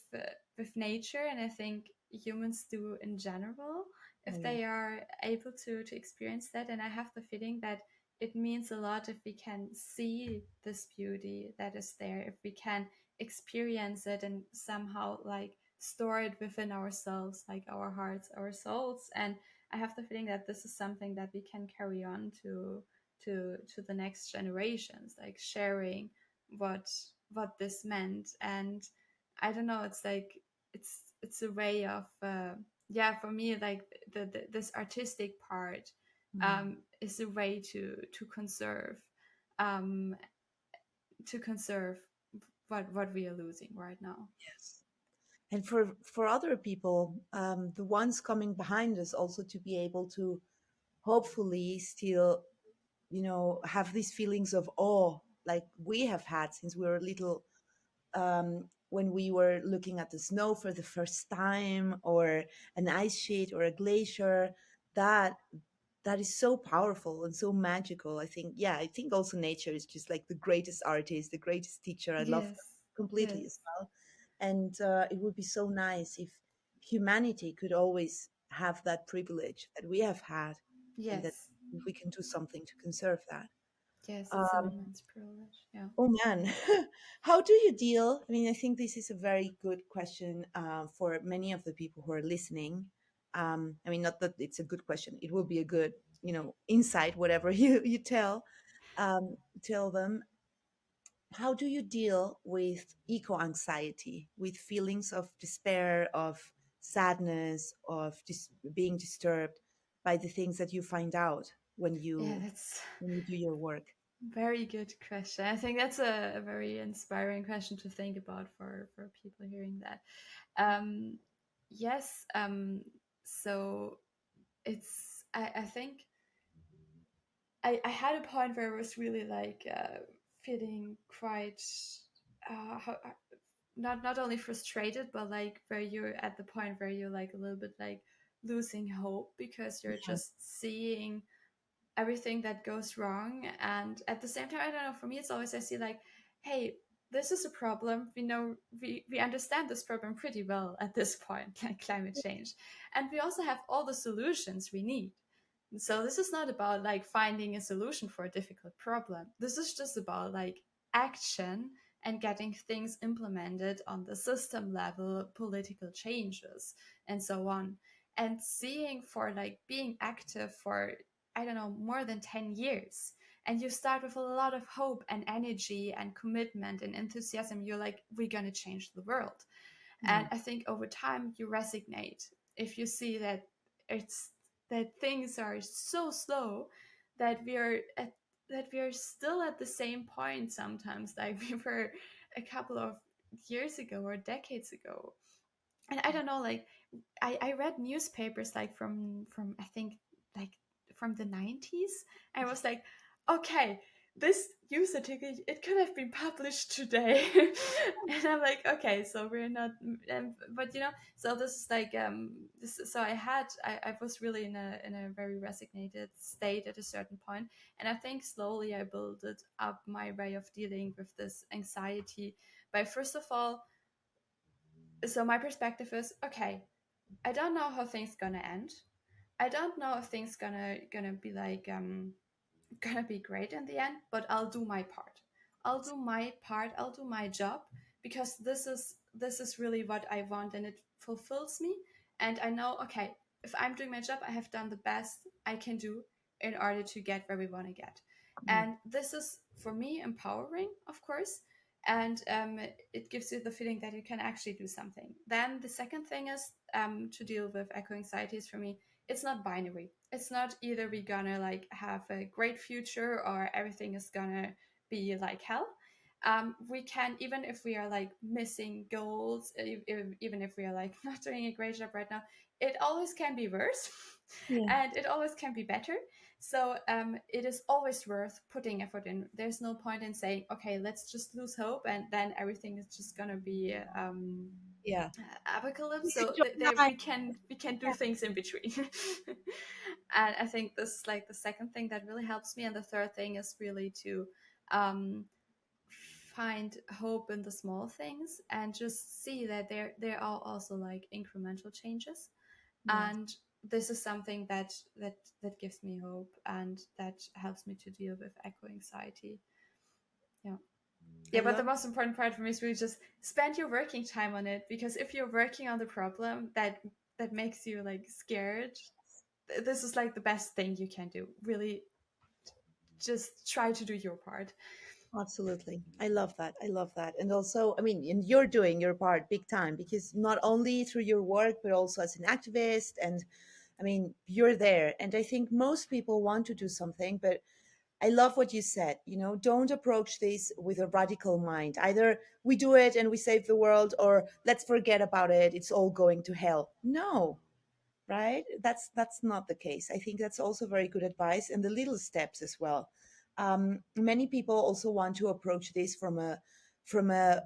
with nature, and I think humans do in general Oh if yeah. they are able to experience that. And I have the feeling that it means a lot if we can see this beauty that is there, if we can experience it and somehow like store it within ourselves, like our hearts, our souls. And I have the feeling that this is something that we can carry on to the next generations, like sharing what what this meant. And I don't know, it's like it's a way of yeah, for me, like this artistic part Mm. is a way um to conserve what we are losing right now. Yes. And for other people, the ones coming behind us, also to be able to hopefully still have these feelings of awe like we have had since we were little, when we were looking at the snow for the first time, or an ice sheet or a glacier, that that is so powerful and so magical. I think, yeah, I think also nature is just like the greatest artist, the greatest teacher. I love them Yes. completely as Yes. well. And it would be so nice if humanity could always have that privilege that we have had, and that Yes. we can do something to conserve that. Yes, it's an Um, immense privilege. Yeah. oh man, how do you deal? I mean, I think this is a very good question for many of the people who are listening. I mean, not that it's a good question; it will be a good, insight, whatever you tell them. How do you deal with eco anxiety, with feelings of despair, of sadness, of just being disturbed by the things that you find out Yeah, that's when you do your work? very good question. I think that's a very inspiring question to think about for people hearing that. Um, yes. So I think I had a point where I was really like feeling quite not only frustrated, but like where you're at the point where you're like a little bit like losing hope because you're Yeah. just seeing everything that goes wrong. And at the same time, I don't know, for me it's always I see like, hey, this is a problem. We know we understand this problem pretty well at this point, like climate change. And we also have all the solutions we need. So this is not about like finding a solution for a difficult problem. This is just about like action and getting things implemented on the system level, political changes, and so on. And seeing for like being active for, I don't know, more than 10 years. And you start with a lot of hope and energy and commitment and enthusiasm. You're like, we're going to change the world. Yeah. And I think over time you resignate if you see that it's that things are so slow that we are still at the same point sometimes like we were a couple of years ago or decades ago. And I don't know, like I read newspapers like from I think like from the 90s. I was like, okay, this news article it could have been published today. And I'm like, okay, so we're not but so this is like this so I was really in a very resignated state at a certain point. And I think slowly I built it up my way of dealing with this anxiety by first of all, so my perspective is okay, I don't know how things gonna end. I don't know if things gonna be like gonna be great in the end, but I'll do my part. I'll do my part. I'll do my job because this is really what I want and it fulfills me. And I know, okay, if I'm doing my job, I have done the best I can do in order to get where we want to get. Yeah. And this is for me empowering, of course. And it gives you the feeling that you can actually do something. Then the second thing is to deal with eco anxieties for me. It's not binary. It's not either we gonna like have a great future or everything is gonna be like hell. We can, even if we are like missing goals, even if we are like not doing a great job right now, it always can be worse Yeah. and it always can be better. So it is always worth putting effort in. There's no point in saying, okay, let's just lose hope and then everything is just gonna be Yeah. apocalypse. We could So there join. we can do things in between. And I think this is like the second thing that really helps me. And the third thing is really to um, find hope in the small things and just see that there are also like incremental changes. Yeah. And this is something that gives me hope and that helps me to deal with eco anxiety. Yeah. I Yeah, but the love. most important part for me is really just spend your working time on it, because if you're working on the problem that makes you like scared, this is like the best thing you can do. Really, just try to do your part. Absolutely. I love that. I love that. And also, I mean, and you're doing your part big time, because not only through your work, but also as an activist. And I mean, you're there. And I think most people want to do something, but I love what you said. Don't approach this with a radical mind. Either we do it and we save the world, or let's forget about it. It's all going to hell. No, right? That's not the case. I think that's also very good advice, and the little steps as well. Many people also want to approach this from a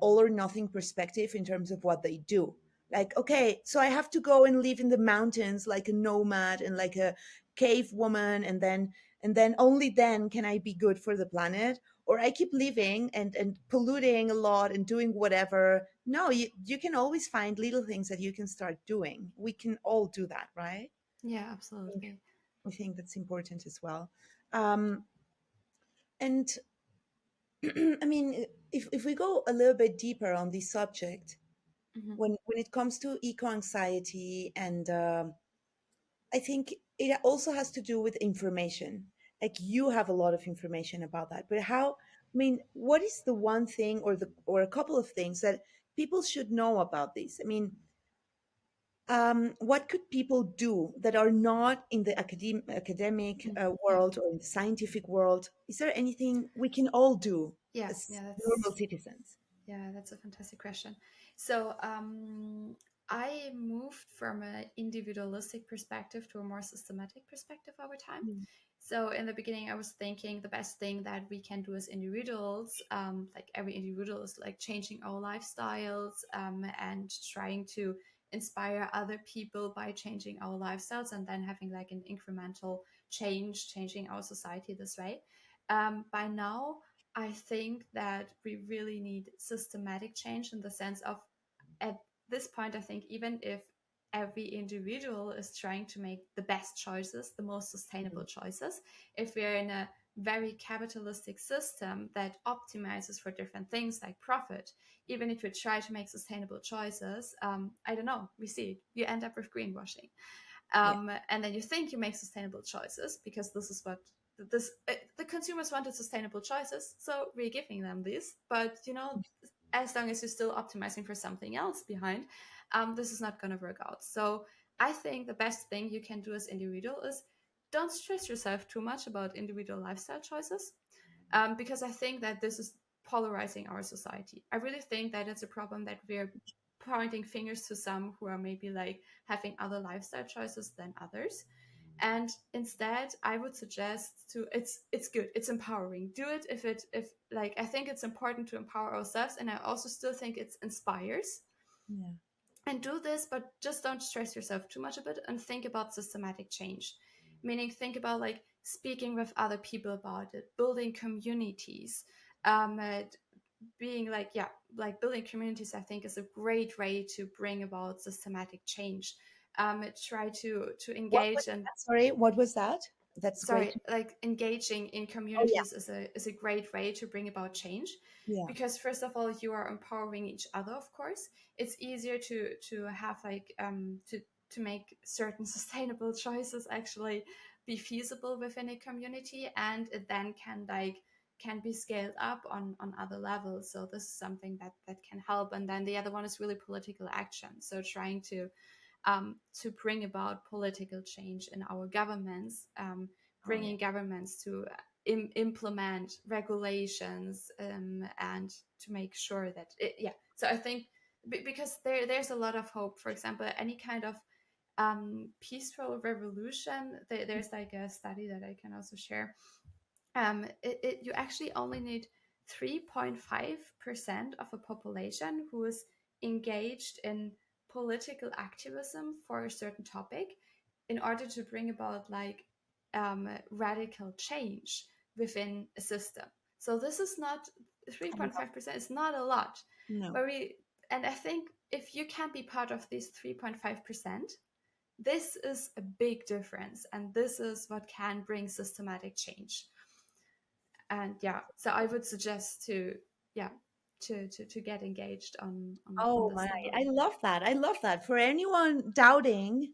all or nothing perspective in terms of what they do. Like, okay, so I have to go and live in the mountains like a nomad and like a cave woman, and then only then can I be good for the planet, or I keep living and polluting a lot and doing whatever. No, you can always find little things that you can start doing. We can all do that, right? Yeah, I think absolutely. I think that's important as well. And I mean, if we go a little bit deeper on this subject, Hmm. when it comes to eco anxiety, and I think it also has to do with information. Like, you have a lot of information about that, but how? I mean, what is the one thing, or a couple of things that people should know about this? I mean, what could people do that are not in the academic Yeah. world or in the scientific world? Is there anything we can all do Yeah, as yeah, normal citizens? yeah, that's a fantastic question. So, I moved from an individualistic perspective to a more systematic perspective over time. Mm. So, in the beginning, I was thinking the best thing that we can do as individuals, like every individual, is like changing our lifestyles, and trying to inspire other people by changing our lifestyles, and then having like an incremental change, changing our society this way. By now, I think that we really need systematic change in the sense of, at this point, I think even if every individual is trying to make the best choices, the most sustainable choices, if we're in a very capitalistic system that optimizes for different things like profit, even if we try to make sustainable choices, I don't know, we see it, you end up with greenwashing. Yeah, And then you think you make sustainable choices because this is what the consumers wanted sustainable choices, so we're giving them this. But as long as you're still optimizing for something else behind, this is not going to work out. So I think the best thing you can do as individual is don't stress yourself too much about individual lifestyle choices, because I think that this is polarizing our society. I really think that it's a problem that we're pointing fingers to some who are maybe like having other lifestyle choices than others. And instead, I would suggest to it's good, it's empowering. Do it if like, I think it's important to empower ourselves, and I also still think it inspires. yeah. And do this, but just don't stress yourself too much about it, and think about systematic change. Meaning, think about like speaking with other people about it, building communities, uh, being like, yeah, like building communities, I think is a great way to bring about systematic change. Try to What was engage and that? Sorry, what was that? That's great. sorry, like engaging in Oh yeah, communities is a great way to bring about change, yeah. because first of all, you are empowering each other. Of course, it's easier to have like to make certain sustainable choices actually be feasible within a community, and it then can be scaled up on other levels. So this is something that can help. And then the other one is really political action, so trying to bring about political change in our governments, Oh yeah. bringing governments to implement regulations, and to make sure that yeah. So I think because there's a lot of hope. For example, any kind of peaceful revolution. There's like a study that I can also share. You actually only need 3.5% of a population who is engaged in political activism for a certain topic in order to bring about like radical change within a system. So this is not I love. 3.5%, it's not a lot. No. But and I think if you can be part of this 3.5%, this is a big difference, and this is what can bring systematic change. And yeah, so I would suggest to, yeah, to get engaged on Oh this my, level. I love that. I love that. For anyone doubting,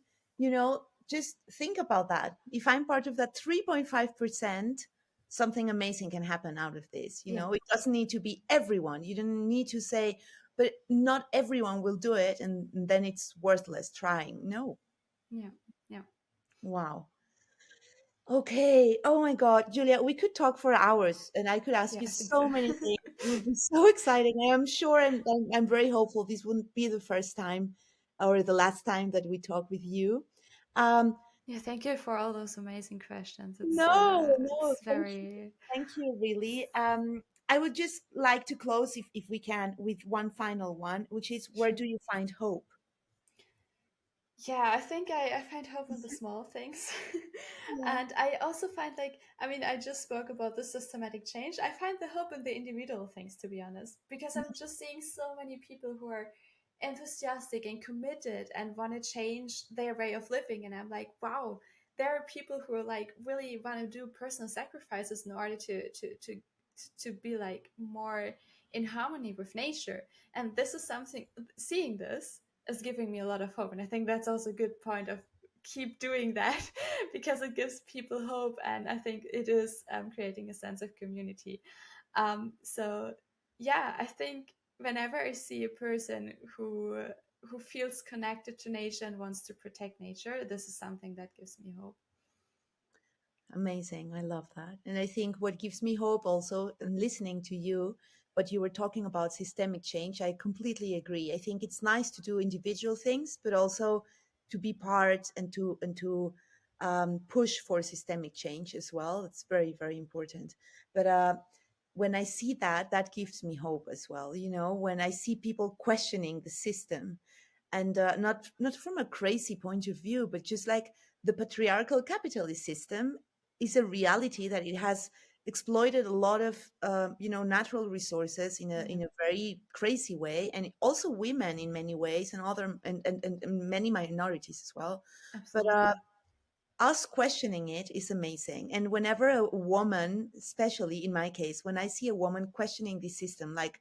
just think about that. If I'm part of that 3.5%, something amazing can happen out of this. Yeah, It doesn't need to be everyone. You don't need to say, but not everyone will do it, and then it's worthless trying. No. yeah, yeah, Wow. Okay. Oh my God, Julia, we could talk for hours and I could ask yeah, you I think so. so many things. It would be so exciting. I am sure, and I'm very hopeful this wouldn't be the first time or the last time that we talk with you. Um, Yeah, thank you for all those amazing questions. no, no, It's very, thank you, really. I would just like to close, if we can, with one final one, which is, where sure. do you find hope? Yeah, I think I find hope in the small things. Yeah. And I also find, like, I mean, I just spoke about the systematic change. I find the hope in the individual things, to be honest, because I'm just seeing so many people who are enthusiastic and committed and want to change their way of living. And I'm like, wow, there are people who are like really want to do personal sacrifices in order to be like more in harmony with nature. And this is something, seeing this is giving me a lot of hope. And I think that's also a good point of keep doing that because it gives people hope. And I think it is creating a sense of community. So yeah, I think whenever I see a person who feels connected to nature and wants to protect nature, this is something that gives me hope. Amazing. I love that. And I think what gives me hope also in listening to you, what you were talking about systemic change, I completely agree. I think it's nice to do individual things, but also to be part and to push for systemic change as well. It's very, very important. But when I see that, that gives me hope as well. You know, when I see people questioning the system, and not from a crazy point of view, but just like the patriarchal capitalist system is a reality that it has exploited a lot of natural resources Yeah, in a very crazy way, and also women in many ways, and other and many minorities as well. But absolutely. us questioning it is amazing. And whenever a woman, especially in my case, when I see a woman questioning the system, like,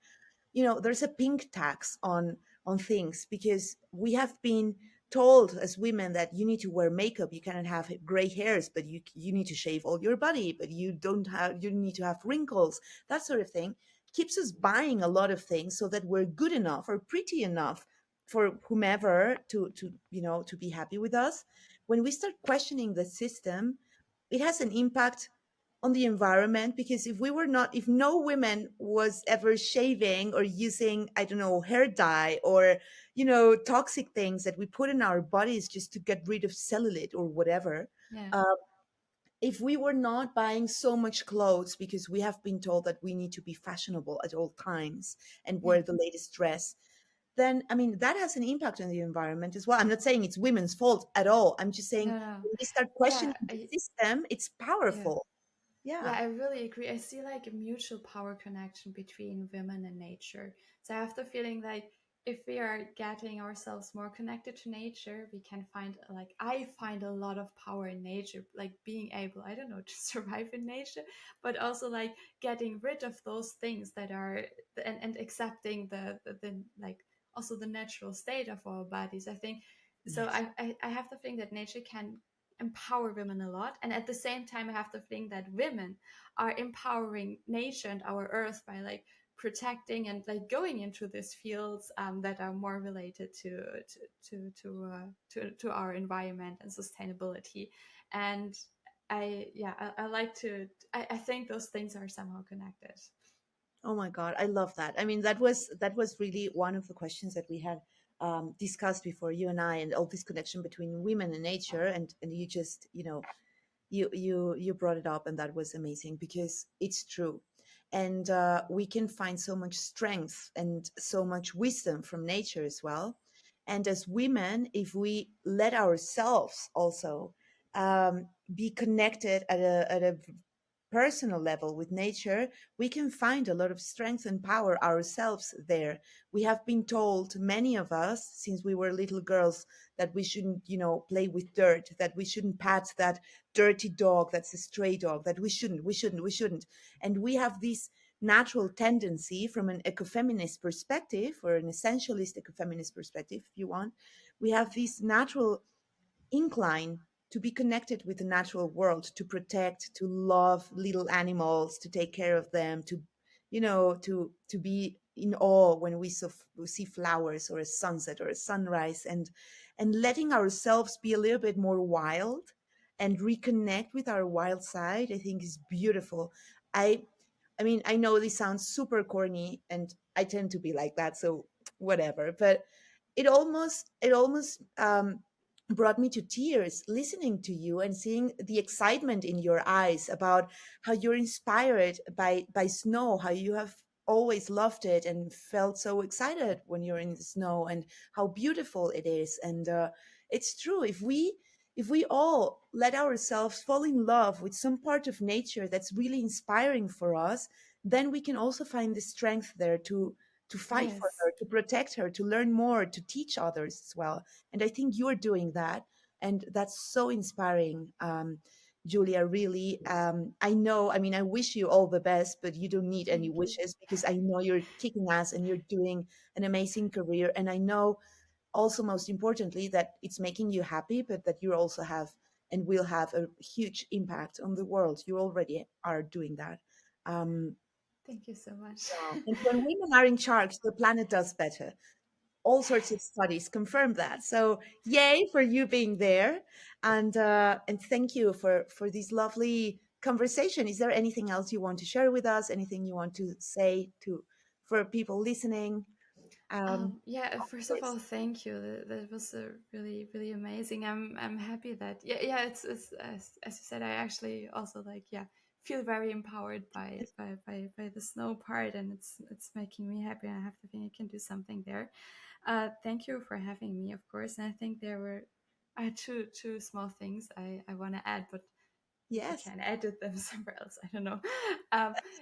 there's a pink tax on things, because we have been told as women that you need to wear makeup, you cannot have gray hairs, but you need to shave all your body, but you need to have wrinkles, that sort of thing keeps us buying a lot of things so that we're good enough or pretty enough for whomever to be happy with us. When we start questioning the system, it has an impact on the environment, because if no women was ever shaving or using, I don't know, hair dye or toxic things that we put in our bodies just to get rid of cellulite or whatever, Yeah, uh, if we were not buying so much clothes because we have been told that we need to be fashionable at all times and yeah. wear the latest dress, then I mean that has an impact on the environment as well. I'm not saying it's women's fault at all. I'm just saying No, no. when we start Yeah, questioning the system, it's yeah. powerful. Yeah, Yeah. I really agree. I see like a mutual power connection between women and nature. So I have the feeling like if we are getting ourselves more connected to nature, we can find, like, I find a lot of power in nature, like being able, I don't know, to survive in nature, but also like getting rid of those things that are, and accepting the like also the natural state of our bodies. I think so. Yes. I have the feeling that nature can empower women a lot, and at the same time I have the feeling that women are empowering nature and our earth by like protecting and like going into these fields that are more related to our environment and sustainability. And I like to, I think those things are somehow connected. Oh my God, I love that. I mean, that was really one of the questions that we had discussed before, you and I, and all this connection between women and nature, and you just you brought it up, and that was amazing because it's true. And we can find so much strength and so much wisdom from nature as well. And as women, if we let ourselves also be connected at a personal level with nature, we can find a lot of strength and power ourselves there. We have been told, many of us, since we were little girls, that we shouldn't, play with dirt, that we shouldn't pat that dirty dog, that's a stray dog, that we shouldn't. And we have this natural tendency from an ecofeminist perspective, or an essentialist ecofeminist perspective, if you want. We have this natural incline to be connected with the natural world, to protect, to love little animals, to take care of them, to be in awe when we see flowers or a sunset or a sunrise, and letting ourselves be a little bit more wild and reconnect with our wild side, I think is beautiful. I i mean, I know this sounds super corny, and I tend to be like that, so whatever. But it almost brought me to tears listening to you and seeing the excitement in your eyes about how you're inspired by snow, how you have always loved it and felt so excited when you're in the snow, and how beautiful it is. And it's true. If we all let ourselves fall in love with some part of nature that's really inspiring for us, then we can also find the strength there to fight for Yes. her, to protect her, to learn more, to teach others as well. And I think you're doing that, and that's so inspiring. Julia, really, I know, I mean, I wish you all the best, but you don't need any Thank you. wishes because I know you're kicking ass and you're doing an amazing career. And I know also, most importantly, that it's making you happy, but that you also have and will have a huge impact on the world. You already are doing that. Um, Thank you so much. yeah. And when women are in charge, the planet does better. All sorts of studies confirm that. So, yay for you being there, and thank you for this lovely conversation. Is there anything else you want to share with us? Anything you want to say to for people listening? Yeah, Of first of course. all, thank you. That was really, really amazing. I'm happy that yeah, it's as you said, I actually also like yeah feel very empowered by the snow part, and it's making me happy. I have to think I can do something there. Thank you for having me, of course. And I think there were two small things I want to add, but I Yes. can edit them somewhere else. I don't know.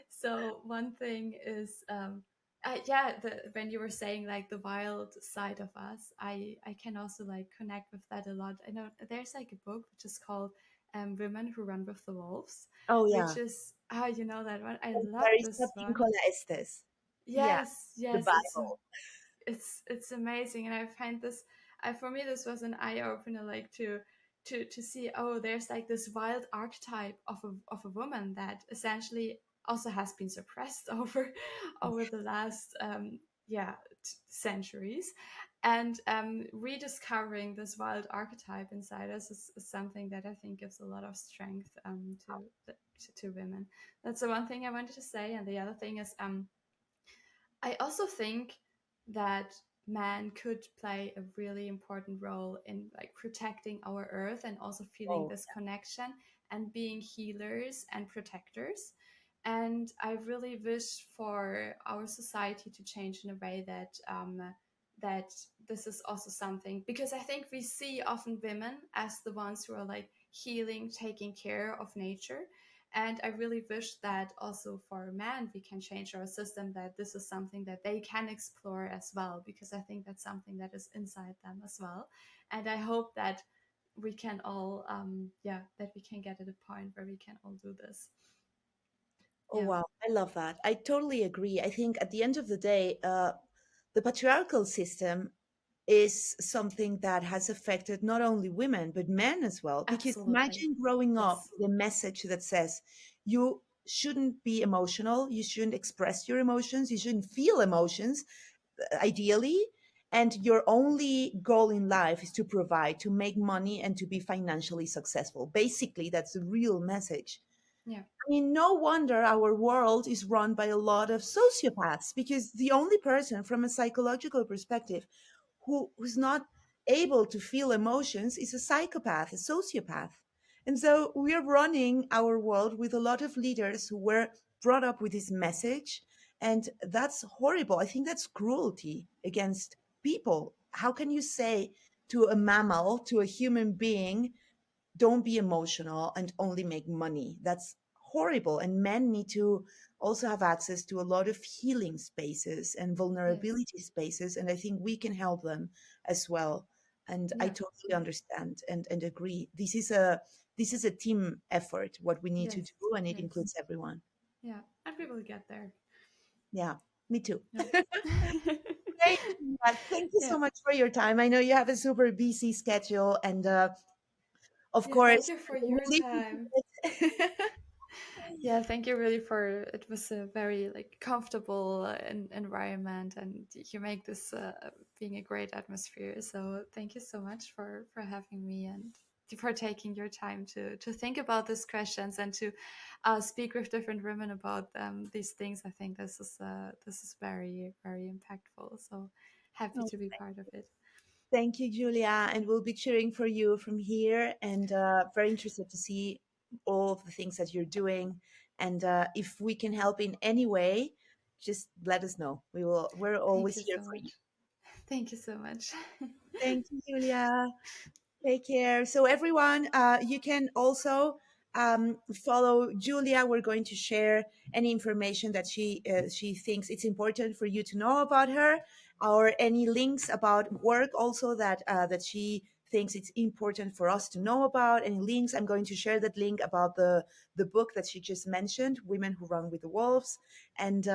So one thing is, yeah, when you were saying like the wild side of us, I can also like connect with that a lot. I know there's like a book which is called "Women Who Run with the Wolves," Oh which yeah. is you know that one. I From love Clarissa this one. Pinkola Estes. Yeah, Yes, the yes, Bible. it's amazing, and I find this I for me this was an eye-opener, like to see, oh, there's like this wild archetype of a woman that essentially also has been suppressed over the last yeah centuries, and rediscovering this wild archetype inside us is something that I think gives a lot of strength to women. That's the one thing I wanted to say, and the other thing is I also think that man could play a really important role in like protecting our earth and also feeling Oh, this connection and being healers and protectors. And I really wish for our society to change in a way that this is also something, because I think we see often women as the ones who are like healing, taking care of nature, and I really wish that also for men, we can change our system, that this is something that they can explore as well, because I think that's something that is inside them as well. And I hope that we can all, yeah, that we can get at a point where we can all do this. oh Yeah, wow, I love that. I totally agree. I think at the end of the day, the patriarchal system is something that has affected not only women but men as well. Because absolutely. imagine growing up Yes. with a message that says you shouldn't be emotional, you shouldn't express your emotions, you shouldn't feel emotions, ideally, and your only goal in life is to provide, to make money, and to be financially successful. Basically, that's the real message. Yeah. I mean, no wonder our world is run by a lot of sociopaths, because the only person from a psychological perspective who's not able to feel emotions is a psychopath, a sociopath. And so we're running our world with a lot of leaders who were brought up with this message. And that's horrible. I think that's cruelty against people. How can you say to a mammal, to a human being, don't be emotional and only make money? That's horrible. And men need to also have access to a lot of healing spaces and Yes. vulnerability spaces. And I think we can help them as well. And I Yeah. totally understand and agree. This is a team effort, what we need to Yes. do, and it Yes. includes everyone. Yeah. And we will get there. Yeah, me too. Yeah. Great. Thank you Yeah. so much for your time. I know you have a super busy schedule, and of Yeah. Thank course, you for we'll your leave you time. to it. Yeah, thank you really for it was a very like comfortable environment, and you make this being a great atmosphere. So thank you so much for having me and for taking your time to think about these questions and to speak with different women about these things. I think this is very very impactful. So happy Oh, to be part of it. thank you, Julia. And we'll be cheering for you from here, and very interested to see all of the things that you're doing. And if we can help in any way, just let us know. We're Thank always you here so for you. much. Thank you so much. Thank you, Julia. Take care. So, everyone, you can also follow Julia. We're going to share any information that she thinks it's important for you to know about her, or any links about work also that she thinks it's important for us to know about. Any links? I'm going to share that link about the book that she just mentioned, "Women Who Run with the Wolves," and.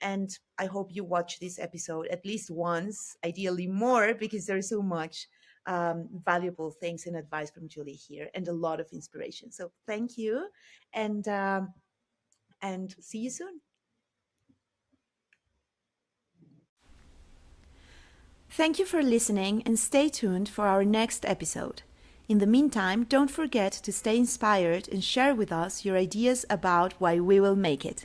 And I hope you watch this episode at least once, ideally more, because there's so much valuable things and advice from Julie here, and a lot of inspiration. So thank you, and see you soon. Thank you for listening, and stay tuned for our next episode. In the meantime, don't forget to stay inspired and share with us your ideas about why we will make it.